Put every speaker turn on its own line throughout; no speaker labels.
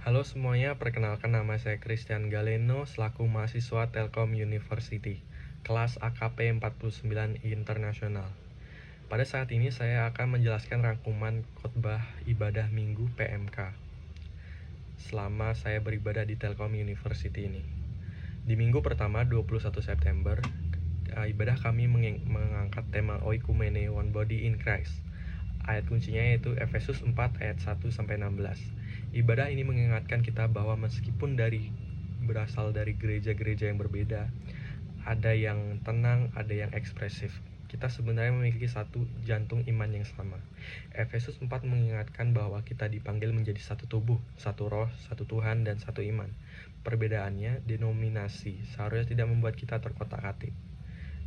Halo semuanya, perkenalkan nama saya Christian Galeno selaku mahasiswa Telkom University, kelas AKP 49 Internasional. Pada saat ini saya akan menjelaskan rangkuman khotbah ibadah Minggu PMK selama saya beribadah di Telkom University ini. Di minggu pertama 21 September, ibadah kami mengangkat tema Oikumene One Body in Christ. Ayat kuncinya yaitu Efesus 4 ayat 1 sampai 16. Ibadah ini mengingatkan kita bahwa meskipun berasal dari gereja-gereja yang berbeda, ada yang tenang, ada yang ekspresif, kita sebenarnya memiliki satu jantung iman yang sama. Efesus 4 mengingatkan bahwa kita dipanggil menjadi satu tubuh, satu roh, satu Tuhan, dan satu iman. Perbedaannya, denominasi seharusnya tidak membuat kita terkotak-atik.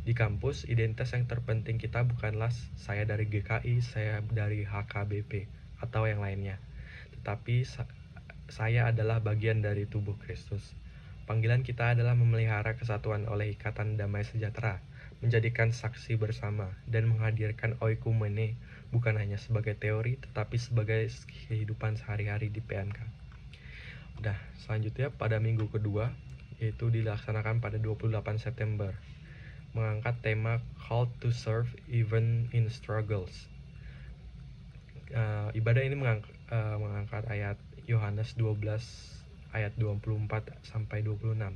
Di kampus, identitas yang terpenting kita bukanlah saya dari GKI, saya dari HKBP, atau yang lainnya. Tetapi saya adalah bagian dari tubuh Kristus. Panggilan kita adalah memelihara kesatuan oleh ikatan damai sejahtera, menjadikan saksi bersama, dan menghadirkan oikumene bukan hanya sebagai teori, tetapi sebagai kehidupan sehari-hari di PMK. Nah, selanjutnya pada minggu kedua, yaitu dilaksanakan pada 28 September, mengangkat tema Call to Serve Even in Struggles. Ibadah ini mengangkat ayat Yohanes 12 ayat 24 sampai 26.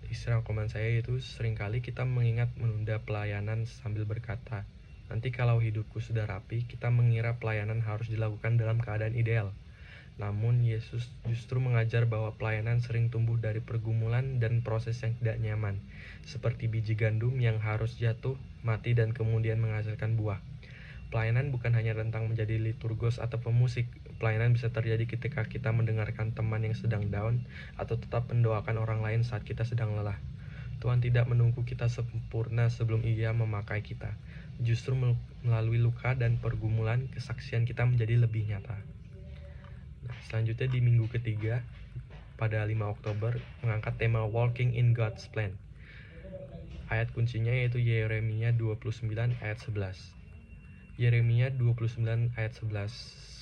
Isi rangkuman saya yaitu seringkali kita mengingat menunda pelayanan sambil berkata, nanti kalau hidupku sudah rapi, kita mengira pelayanan harus dilakukan dalam keadaan ideal. Namun Yesus justru mengajar bahwa pelayanan sering tumbuh dari pergumulan dan proses yang tidak nyaman, seperti biji gandum yang harus jatuh, mati, dan kemudian menghasilkan buah. Pelayanan bukan hanya tentang menjadi liturgos atau pemusik. Pelayanan bisa terjadi ketika kita mendengarkan teman yang sedang down, atau tetap mendoakan orang lain saat kita sedang lelah. Tuhan tidak menunggu kita sempurna sebelum Ia memakai kita. Justru melalui luka dan pergumulan, kesaksian kita menjadi lebih nyata. Nah, selanjutnya di minggu ketiga, pada 5 Oktober, mengangkat tema Walking in God's Plan. Ayat kuncinya yaitu Yeremia 29 ayat 11. Yeremia 29 ayat 11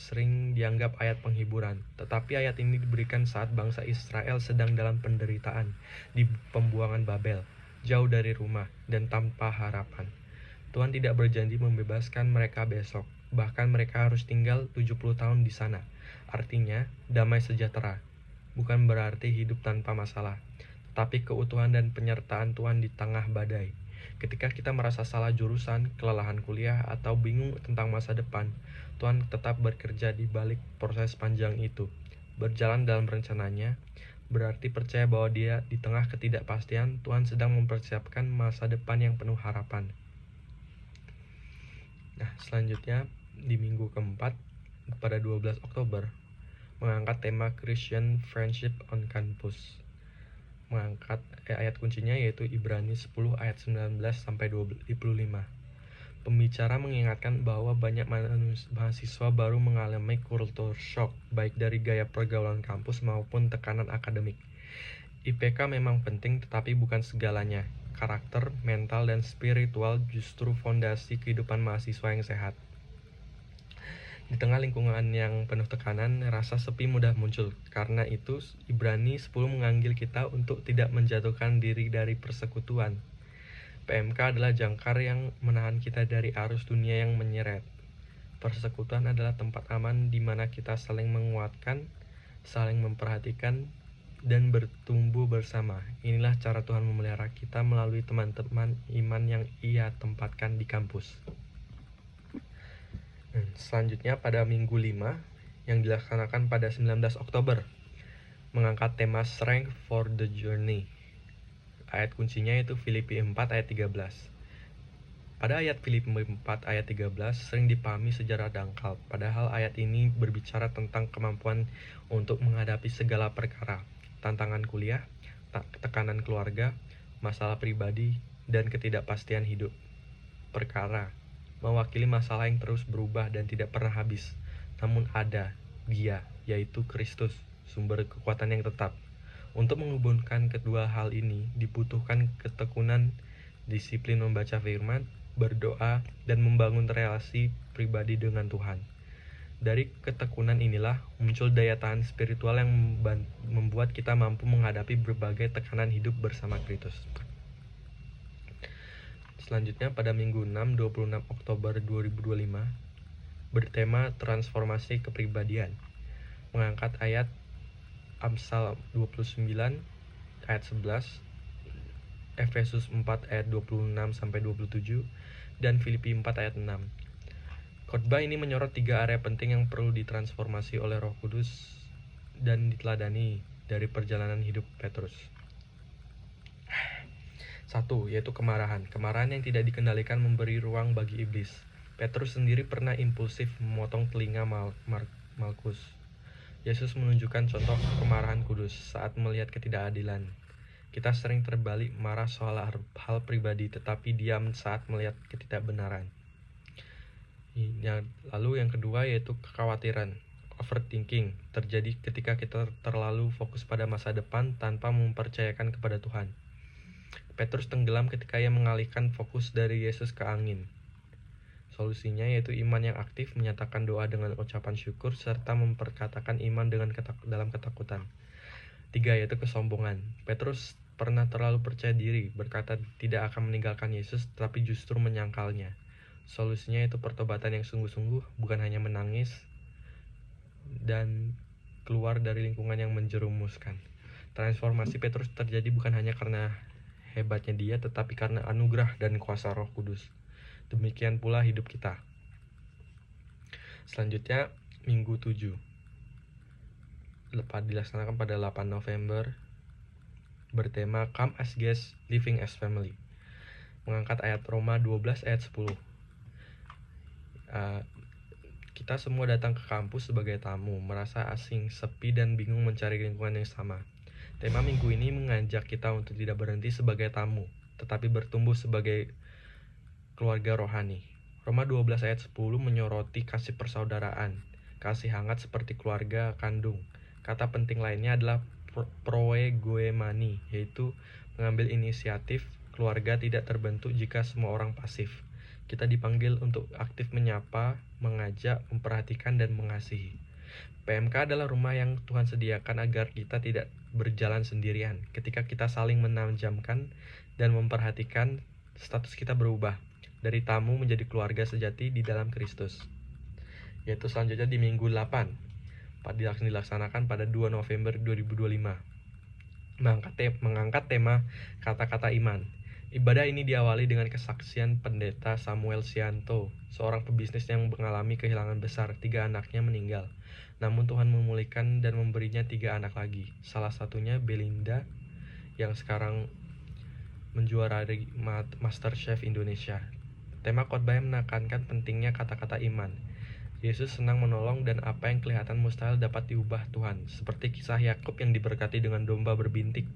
sering dianggap ayat penghiburan, tetapi ayat ini diberikan saat bangsa Israel sedang dalam penderitaan di pembuangan Babel, jauh dari rumah dan tanpa harapan. Tuhan tidak berjanji membebaskan mereka besok, bahkan mereka harus tinggal 70 tahun di sana. Artinya, damai sejahtera bukan berarti hidup tanpa masalah, tetapi keutuhan dan penyertaan Tuhan di tengah badai. Ketika kita merasa salah jurusan, kelelahan kuliah, atau bingung tentang masa depan, Tuhan tetap bekerja di balik proses panjang itu. Berjalan dalam rencananya berarti percaya bahwa Dia di tengah ketidakpastian, Tuhan sedang mempersiapkan masa depan yang penuh harapan. Nah, selanjutnya di minggu keempat pada 12 Oktober mengangkat tema Christian Friendship on Campus. Mengangkat ayat kuncinya yaitu Ibrani 10 ayat 19 sampai 25. Pembicara mengingatkan bahwa banyak mahasiswa baru mengalami culture shock, baik dari gaya pergaulan kampus maupun tekanan akademik. IPK memang penting, tetapi bukan segalanya. Karakter, mental, dan spiritual justru fondasi kehidupan mahasiswa yang sehat. Di tengah lingkungan yang penuh tekanan, rasa sepi mudah muncul. Karena itu, Ibrani 10 menganggil kita untuk tidak menjatuhkan diri dari persekutuan. PMK adalah jangkar yang menahan kita dari arus dunia yang menyeret. Persekutuan adalah tempat aman di mana kita saling menguatkan, saling memperhatikan, dan bertumbuh bersama. Inilah cara Tuhan memelihara kita melalui teman-teman iman yang Ia tempatkan di kampus. Selanjutnya pada minggu 5 yang dilaksanakan pada 19 Oktober mengangkat tema Strength for the Journey. Ayat kuncinya yaitu Filipi 4 ayat 13. Pada ayat Filipi 4 ayat 13 sering dipahami sejarah dangkal, padahal ayat ini berbicara tentang kemampuan untuk menghadapi segala perkara, tantangan kuliah, tekanan keluarga, masalah pribadi, dan ketidakpastian hidup. Perkara mewakili masalah yang terus berubah dan tidak pernah habis, namun ada Dia, yaitu Kristus, sumber kekuatan yang tetap. Untuk menghubungkan kedua hal ini dibutuhkan ketekunan, disiplin membaca firman, berdoa, dan membangun relasi pribadi dengan Tuhan. Dari ketekunan inilah muncul daya tahan spiritual yang membuat kita mampu menghadapi berbagai tekanan hidup bersama Kristus. Selanjutnya pada Minggu 6, 26 Oktober 2025, bertema transformasi kepribadian, mengangkat ayat Amsal 29 ayat 11, Efesus 4 ayat 26-27, dan Filipi 4 ayat 6. Khotbah ini menyorot 3 area penting yang perlu ditransformasi oleh Roh Kudus dan diteladani dari perjalanan hidup Petrus. 1. Yaitu kemarahan. Kemarahan yang tidak dikendalikan memberi ruang bagi iblis. Petrus sendiri pernah impulsif memotong telinga Malkus. Yesus menunjukkan contoh kemarahan kudus saat melihat ketidakadilan. Kita sering terbalik marah soal hal pribadi tetapi diam saat melihat ketidakbenaran. Lalu yang kedua yaitu kekhawatiran. Overthinking terjadi ketika kita terlalu fokus pada masa depan tanpa mempercayakan kepada Tuhan. Petrus tenggelam ketika ia mengalihkan fokus dari Yesus ke angin. Solusinya yaitu iman yang aktif, menyatakan doa dengan ucapan syukur, serta memperkatakan iman dalam ketakutan. 3. Yaitu kesombongan. Petrus pernah terlalu percaya diri, berkata tidak akan meninggalkan Yesus, tapi justru menyangkalnya. Solusinya itu pertobatan yang sungguh-sungguh, bukan hanya menangis dan keluar dari lingkungan yang menjerumuskan. Transformasi Petrus terjadi bukan hanya karena hebatnya dia, tetapi karena anugerah dan kuasa Roh Kudus. Demikian pula hidup kita. Selanjutnya, Minggu 7. Dilaksanakan pada 8 November, bertema Come as Guests, Living as Family. Mengangkat ayat Roma 12 ayat 10. Kita semua datang ke kampus sebagai tamu, merasa asing, sepi, dan bingung mencari lingkungan yang sama. Tema minggu ini mengajak kita untuk tidak berhenti sebagai tamu, tetapi bertumbuh sebagai keluarga rohani. Roma 12 ayat 10 menyoroti kasih persaudaraan, kasih hangat seperti keluarga kandung. Kata penting lainnya adalah proegoemani, yaitu mengambil inisiatif. Keluarga tidak terbentuk jika semua orang pasif. Kita dipanggil untuk aktif menyapa, mengajak, memperhatikan, dan mengasihi. PMK adalah rumah yang Tuhan sediakan agar kita tidak berjalan sendirian. Ketika kita saling menajamkan dan memperhatikan, status kita berubah dari tamu menjadi keluarga sejati di dalam Kristus. Yaitu selanjutnya di Minggu 8, dilaksanakan pada 2 November 2025. Mengangkat tema kata-kata iman. Ibadah ini diawali dengan kesaksian Pendeta Samuel Sianto, seorang pebisnis yang mengalami kehilangan besar. 3 anaknya meninggal, namun Tuhan memulihkan dan memberinya 3 anak lagi. Salah satunya Belinda, yang sekarang menjuarai MasterChef Indonesia. Tema khotbah menekankan pentingnya kata-kata iman. Yesus senang menolong, dan apa yang kelihatan mustahil dapat diubah Tuhan, seperti kisah Yakub yang diberkati dengan domba berbintik.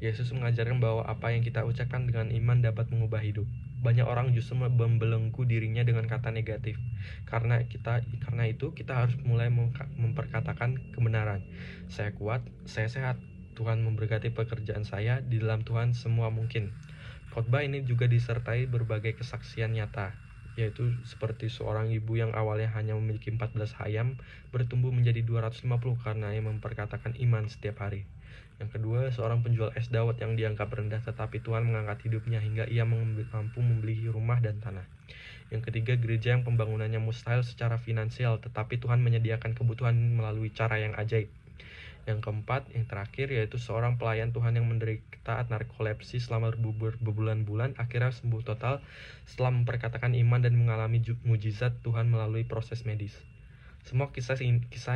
Yesus mengajarkan bahwa apa yang kita ucapkan dengan iman dapat mengubah hidup. Banyak orang justru membelenggu dirinya dengan kata negatif. Karena itu kita harus mulai memperkatakan kebenaran. Saya kuat, saya sehat. Tuhan memberkati pekerjaan saya, di dalam Tuhan semua mungkin. Khotbah ini juga disertai berbagai kesaksian nyata, yaitu seperti seorang ibu yang awalnya hanya memiliki 14 ayam bertumbuh menjadi 250 karena ia memperkatakan iman setiap hari. Yang kedua, seorang penjual es dawet yang dianggap rendah tetapi Tuhan mengangkat hidupnya hingga ia mampu membeli rumah dan tanah. Yang ketiga, gereja yang pembangunannya mustahil secara finansial tetapi Tuhan menyediakan kebutuhan melalui cara yang ajaib. Yang keempat, yang terakhir, yaitu seorang pelayan Tuhan yang menderita narkolepsi selama berbulan-bulan akhirnya sembuh total setelah memperkatakan iman dan mengalami mujizat Tuhan melalui proses medis. Semua kisah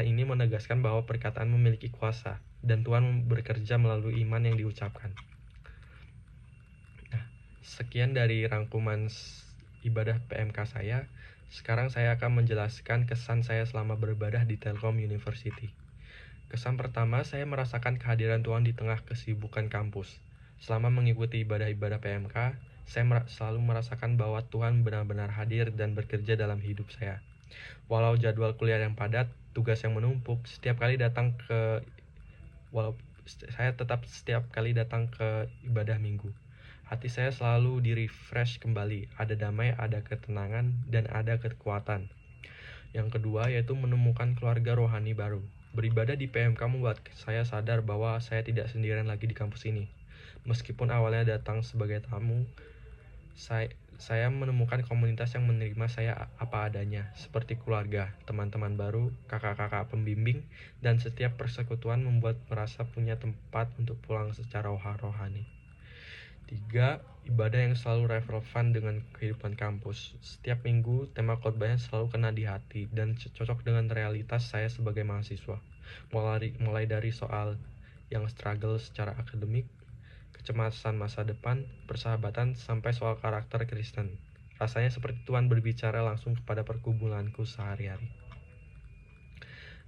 ini menegaskan bahwa perkataan memiliki kuasa dan Tuhan bekerja melalui iman yang diucapkan. Nah, sekian dari rangkuman ibadah PMK saya. Sekarang saya akan menjelaskan kesan saya selama beribadah di Telkom University. Kesan pertama, saya merasakan kehadiran Tuhan di tengah kesibukan kampus. Selama mengikuti ibadah-ibadah PMK, saya selalu merasakan bahwa Tuhan benar-benar hadir dan bekerja dalam hidup saya. Walau jadwal kuliah yang padat, tugas yang menumpuk, setiap kali datang ke ibadah minggu. Hati saya selalu di-refresh kembali, ada damai, ada ketenangan, dan ada kekuatan. Yang kedua yaitu menemukan keluarga rohani baru. Beribadah di PMK membuat saya sadar bahwa saya tidak sendirian lagi di kampus ini. Meskipun awalnya datang sebagai tamu, saya menemukan komunitas yang menerima saya apa adanya, seperti keluarga, teman-teman baru, kakak-kakak pembimbing, dan setiap persekutuan membuat merasa punya tempat untuk pulang secara rohani. 3. Ibadah yang selalu relevan dengan kehidupan kampus. Setiap minggu, tema khotbahnya selalu kena di hati dan cocok dengan realitas saya sebagai mahasiswa. Mulai dari soal yang struggle secara akademik, kecemasan masa depan, persahabatan, sampai soal karakter Kristen. Rasanya seperti Tuhan berbicara langsung kepada pergumulanku sehari-hari.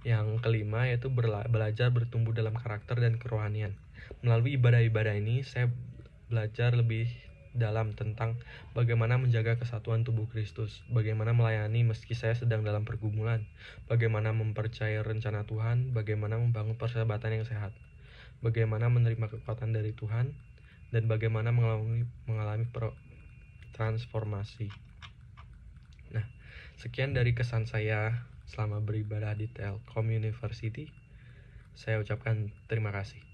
Yang kelima yaitu belajar bertumbuh dalam karakter dan kerohanian. Melalui ibadah-ibadah ini, saya belajar lebih dalam tentang bagaimana menjaga kesatuan tubuh Kristus, bagaimana melayani meski saya sedang dalam pergumulan, bagaimana mempercayai rencana Tuhan, bagaimana membangun persahabatan yang sehat, bagaimana menerima kekuatan dari Tuhan, dan bagaimana mengalami transformasi. Nah, sekian dari kesan saya selama beribadah di Telkom University. Saya ucapkan terima kasih.